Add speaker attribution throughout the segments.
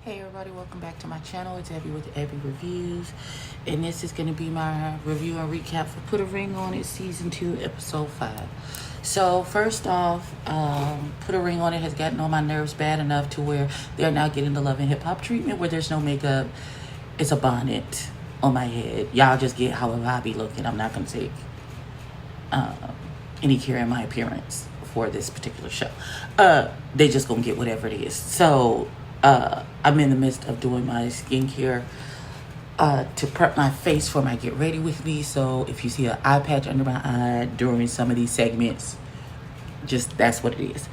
Speaker 1: Hey everybody, welcome back to my channel. It's Abby with Abby Reviews, and this is going to be my review and recap for Put a Ring on It Season 2, Episode 5. So first off, Put a Ring on It has gotten on my nerves bad enough to where they're now getting the Love and Hip Hop treatment where there's no makeup. It's a bonnet on my head. Y'all just get however I be looking. I'm not going to take any care in my appearance for this particular show. They just going to get whatever it is. So I'm in the midst of doing my skincare to prep my face for my get ready with me. So if you see an eye patch under my eye during some of these segments, just that's what it is.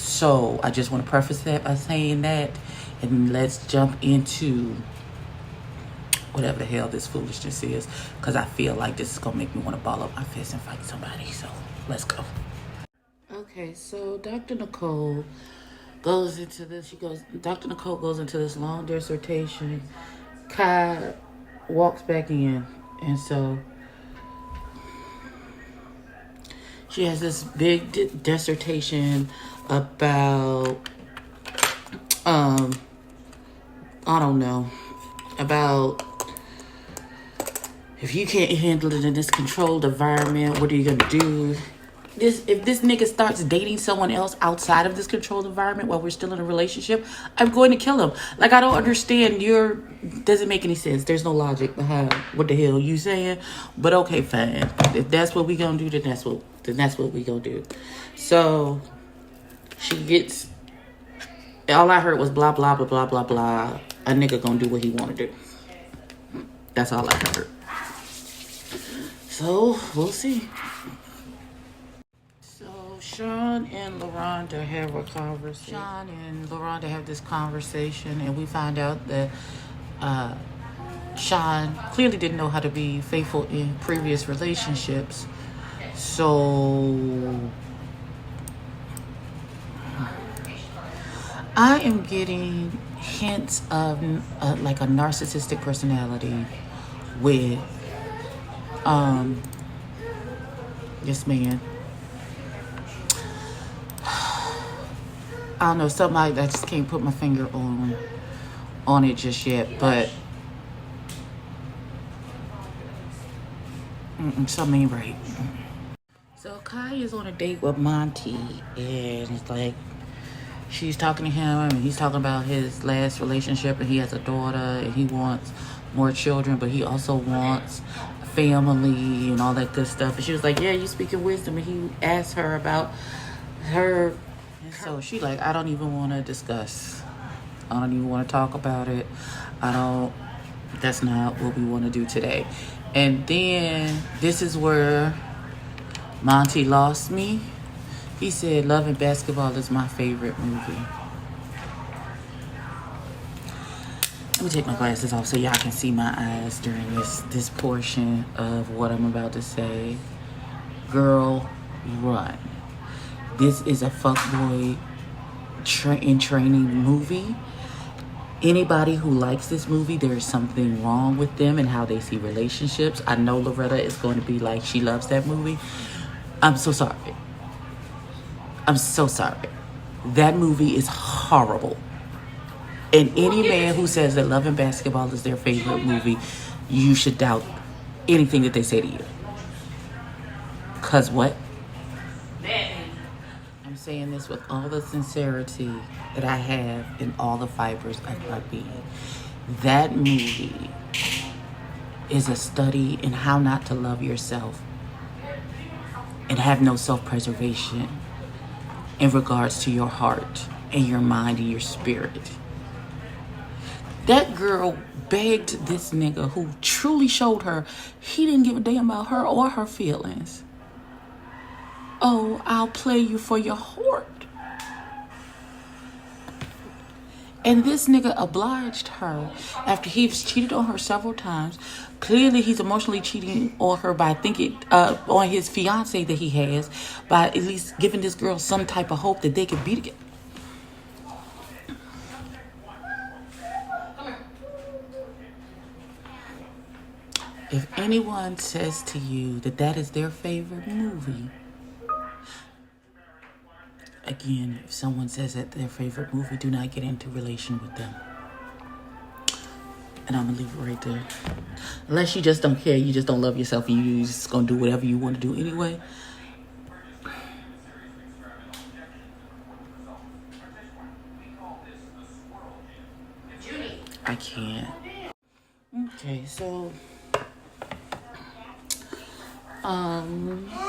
Speaker 1: So I just want to preface that by saying that, and let's jump into whatever the hell this foolishness is, because I feel like this is gonna make me want to ball up my fist and fight somebody. So let's go. Okay, so Dr. Nicole goes into this. Dr. Nicole goes into this long dissertation. Kai walks back in, and so she has this big dissertation about, I don't know, about if you can't handle it in this controlled environment, what are you gonna do? If this nigga starts dating someone else outside of this controlled environment while we're still in a relationship, I'm going to kill him. Like, I don't understand. Doesn't make any sense. There's no logic behind what the hell you saying. But okay, fine. If that's what we gonna do, then that's what we gonna do. So she gets. All I heard was blah blah blah blah blah blah. A nigga gonna do what he wanna do. That's all I heard. So we'll see. Sean and LaRonda have a conversation. Sean and LaRonda have this conversation, and we find out that Sean clearly didn't know how to be faithful in previous relationships. So I am getting hints of like a narcissistic personality with this man. I don't know, something I just can't put my finger on it just yet, but something ain't right. So Kai is on a date with Monty, and it's like she's talking to him, and he's talking about his last relationship, and he has a daughter, and he wants more children, but he also wants family and all that good stuff. And she was like, yeah, you speak in wisdom. And he asked her about her. And so she like, I don't even want to discuss. I don't even want to talk about it. That's not what we want to do today. And then this is where Monty lost me. He said, Love and Basketball is my favorite movie. Let me take my glasses off so y'all can see my eyes during this portion of what I'm about to say. Girl, run. This is a fuckboy in training movie. Anybody who likes this movie, there is something wrong with them and how they see relationships. I know Loretta is going to be like, she loves that movie. I'm so sorry. I'm so sorry. That movie is horrible. And any man who says that Love and Basketball is their favorite movie, you should doubt anything that they say to you. Cause what? I'm saying this with all the sincerity that I have in all the fibers of my being. That movie is a study in how not to love yourself and have no self-preservation in regards to your heart and your mind and your spirit. That girl begged this nigga who truly showed her he didn't give a damn about her or her feelings. Oh, I'll play you for your heart. And this nigga obliged her after he's cheated on her several times. Clearly, he's emotionally cheating on her by on his fiance that he has, by at least giving this girl some type of hope that they could be together. If anyone says to you that that is their favorite movie, Again, if someone says that their favorite movie, do not get into relation with them. And I'm gonna leave it right there. Unless you just don't care, you just don't love yourself, and you just gonna do whatever you want to do anyway. I can't. Okay, so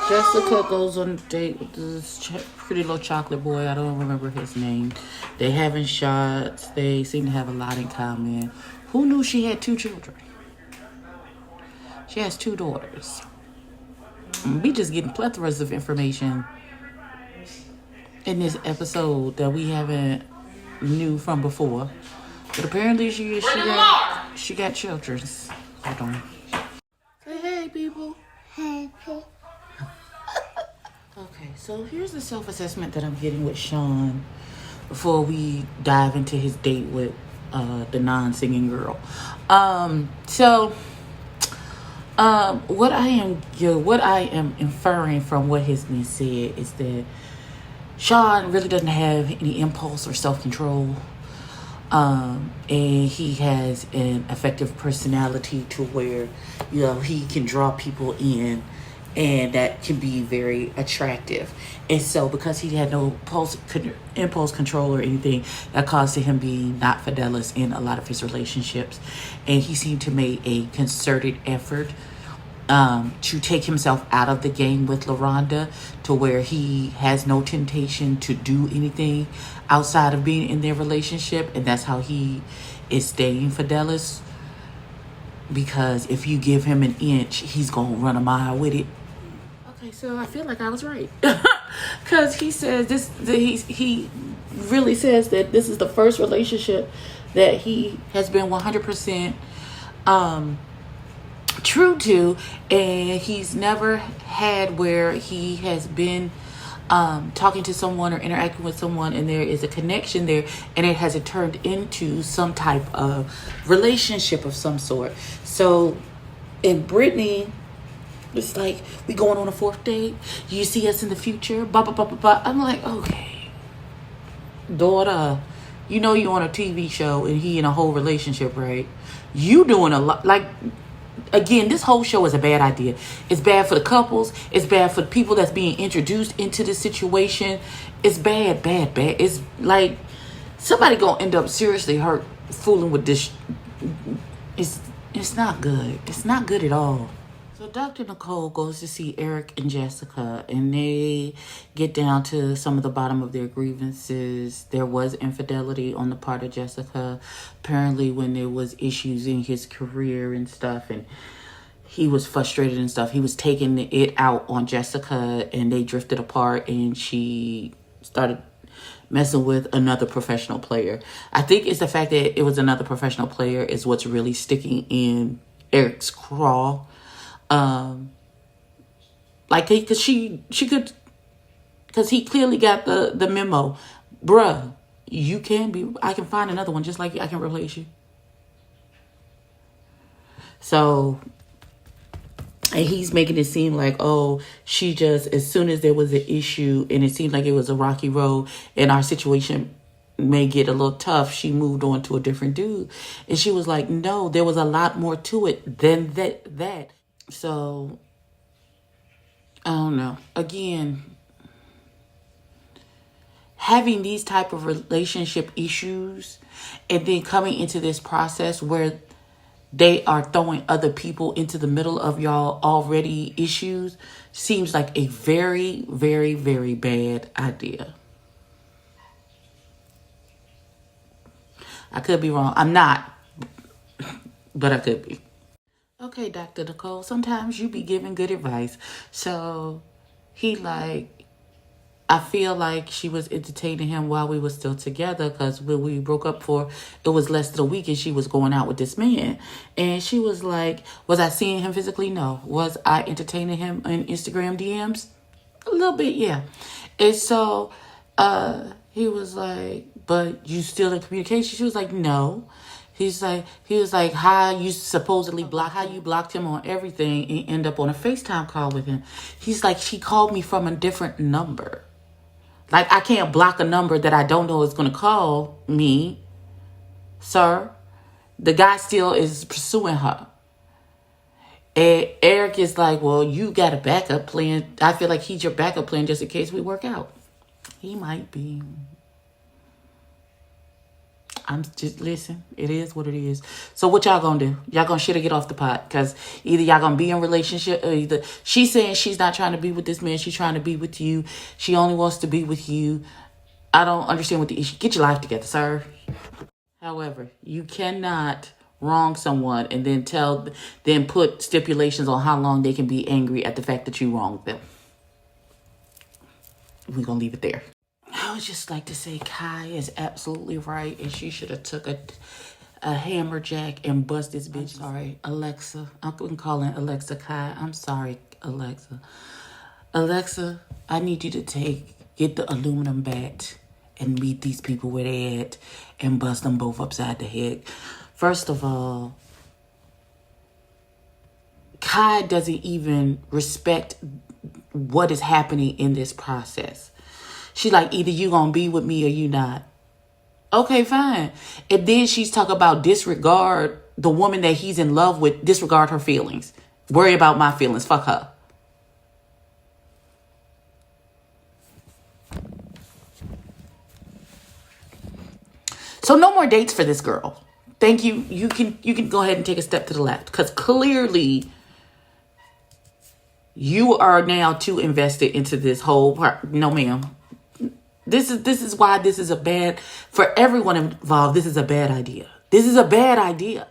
Speaker 1: Jessica goes on a date with this pretty little chocolate boy. I don't remember his name. They having shots. They seem to have a lot in common. Who knew she had 2 children? She has 2 daughters. We just getting plethoras of information in this episode that we haven't knew from before. But apparently she got children. Hold on. Say hey, people.
Speaker 2: Hey.
Speaker 1: Okay, so here's the self-assessment that I'm getting with Sean before we dive into his date with the non-singing girl. What I am inferring from what has been said is that Sean really doesn't have any impulse or self-control. And he has an effective personality to where, he can draw people in, and that can be very attractive. And so because he had no impulse control or anything, that caused to him being not fidelis in a lot of his relationships. And he seemed to make a concerted effort to take himself out of the game with LaRonda, to where he has no temptation to do anything outside of being in their relationship. And that's how he is staying fidelis, because if you give him an inch, he's gonna run a mile with it. Okay, so I feel like I was right. Because he says he really says that this is the first relationship that he has been 100% true to, and he's never had where he has been talking to someone or interacting with someone and there is a connection there, and it hasn't turned into some type of relationship of some sort. So in Brittany, it's like, we going on a 4th date, you see us in the future, blah blah blah blah blah. I'm like, okay, daughter, you on a TV show and he in a whole relationship, right? You doing a lot. Like, again, this whole show is a bad idea. It's bad for the couples. It's bad for the people that's being introduced into the situation. It's bad. It's like somebody gonna end up seriously hurt fooling with this. It's not good. It's not good at all. So Dr. Nicole goes to see Eric and Jessica, and they get down to some of the bottom of their grievances. There was infidelity on the part of Jessica, apparently, when there was issues in his career and stuff, and he was frustrated and stuff. He was taking it out on Jessica, and they drifted apart, and she started messing with another professional player. I think it's the fact that it was another professional player is what's really sticking in Eric's craw. Because he clearly got the memo. Bruh, I can find another one just like you. I can replace you. So, and he's making it seem like, oh, she just, as soon as there was an issue and it seemed like it was a rocky road and our situation may get a little tough, she moved on to a different dude. And she was like, no, there was a lot more to it than that. So, I don't know. Again, having these type of relationship issues and then coming into this process where they are throwing other people into the middle of y'all already issues seems like a very, very, very bad idea. I could be wrong. I'm not, but I could be. Okay, Dr. Nicole, sometimes you be giving good advice. So I feel like she was entertaining him while we were still together, because when we broke up it was less than a week and she was going out with this man. And she was like, was I seeing him physically? No. Was I entertaining him in Instagram DMs? A little bit, yeah. And so he was like, but you still in communication? She was like, no. He was like, how you blocked him on everything and end up on a FaceTime call with him. He's like, she called me from a different number. Like, I can't block a number that I don't know is going to call me, sir. The guy still is pursuing her. And Eric is like, well, you got a backup plan. I feel like he's your backup plan just in case we work out. He might be. I'm just, listen, it is what it is. So what y'all gonna do? Y'all gonna shit or get off the pot? Because either y'all gonna be in a relationship, or either she's saying she's not trying to be with this man. She's trying to be with you. She only wants to be with you. I don't understand what the issue. Get your life together, sir. However, you cannot wrong someone and then put stipulations on how long they can be angry at the fact that you wronged them. We're gonna leave it there. I would just like to say Kai is absolutely right, and she should have took a hammer jack and bust this bitch. I'm sorry, Alexa. I couldn't call in Alexa Kai. I'm sorry, Alexa. Alexa, I need you to get the aluminum bat and meet these people where they at and bust them both upside the head. First of all, Kai doesn't even respect what is happening in this process. She like, either you gonna be with me or you not. Okay, fine. And then she's talking about disregard the woman that he's in love with, disregard her feelings. Worry about my feelings. Fuck her. So no more dates for this girl. Thank you. You can go ahead and take a step to the left, because clearly you are now too invested into this whole part. No, ma'am. This is why this is a bad, for everyone involved. This is a bad idea. This is a bad idea.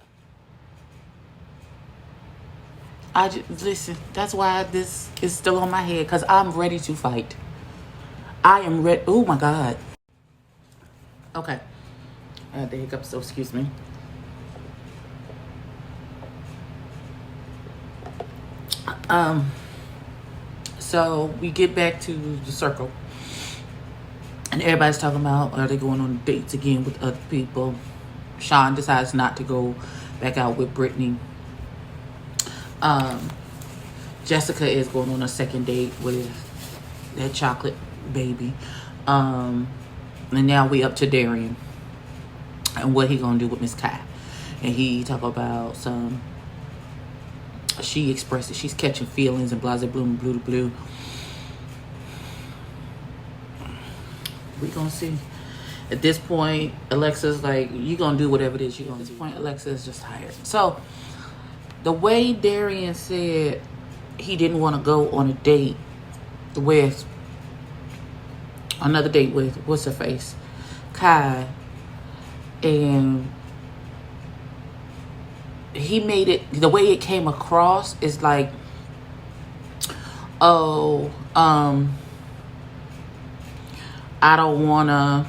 Speaker 1: Listen. That's why this is still on my head, because I'm ready to fight. I am ready. Oh my God. Okay. I had the hiccups, so excuse me. So we get back to the circle, and everybody's talking about, are they going on dates again with other people? Sean decides not to go back out with Brittany. Jessica is going on a second date with that chocolate baby. And now we up to Darian and what he gonna do with Miss Kai. And he talk about she expresses she's catching feelings and blah, blah, blah, blue to blue. We gonna see. At this point, Alexa's like, you gonna do whatever it is you gonna do. At this point, Alexa is just tired. So the way Darian said he didn't want to go on a date with another date with what's her face, Kai, and he made it, the way it came across is like, oh, I don't wanna,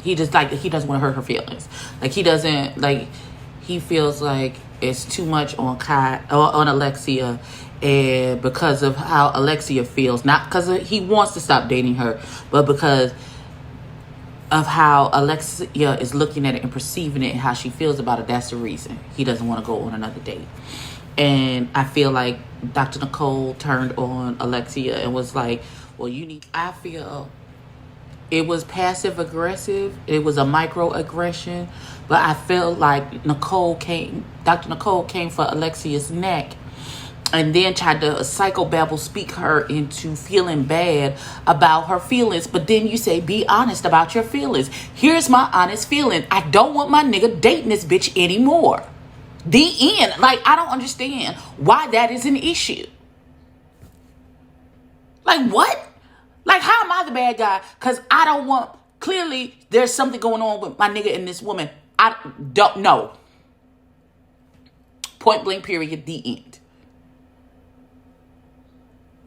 Speaker 1: he just like, he doesn't want to hurt her feelings. Like he feels like it's too much on on Alexia, and because of how Alexia feels, not because he wants to stop dating her, but because of how Alexia is looking at it and perceiving it and how she feels about it. That's the reason he doesn't want to go on another date. And I feel like Dr. Nicole turned on Alexia and was like, well, I feel it was passive aggressive. It was a microaggression, but I felt like Dr. Nicole came for Alexia's neck and then tried to psychobabble speak her into feeling bad about her feelings. But then you say, be honest about your feelings. Here's my honest feeling. I don't want my nigga dating this bitch anymore. The end. Like, I don't understand why that is an issue. Like, what? Like, how am I the bad guy? Because I don't want, clearly there's something going on with my nigga and this woman. I don't know. Point blank, period, the end.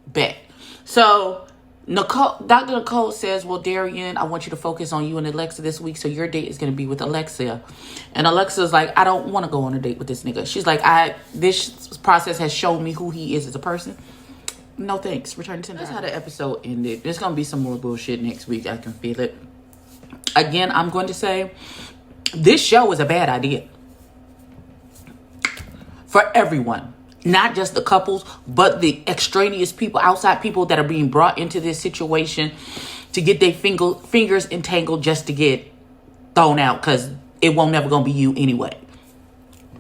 Speaker 1: Bet. So Dr. Nicole says, well, Darian, I want you to focus on you and Alexa this week. So your date is going to be with Alexia. And Alexia's like, I don't want to go on a date with this nigga. She's like, this process has shown me who he is as a person. No thanks. Return to That's how the episode ended. There's going to be some more bullshit next week. I can feel it. Again, I'm going to say this show is a bad idea for everyone. Not just the couples, but the extraneous people, outside people that are being brought into this situation to get their fingers entangled just to get thrown out, because it won't never gonna be you anyway.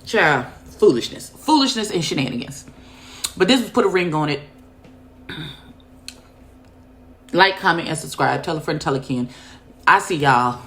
Speaker 1: Child, foolishness and shenanigans. But this was put a ring on it. Like, comment, and subscribe. Tell a friend, tell a kin. I see y'all.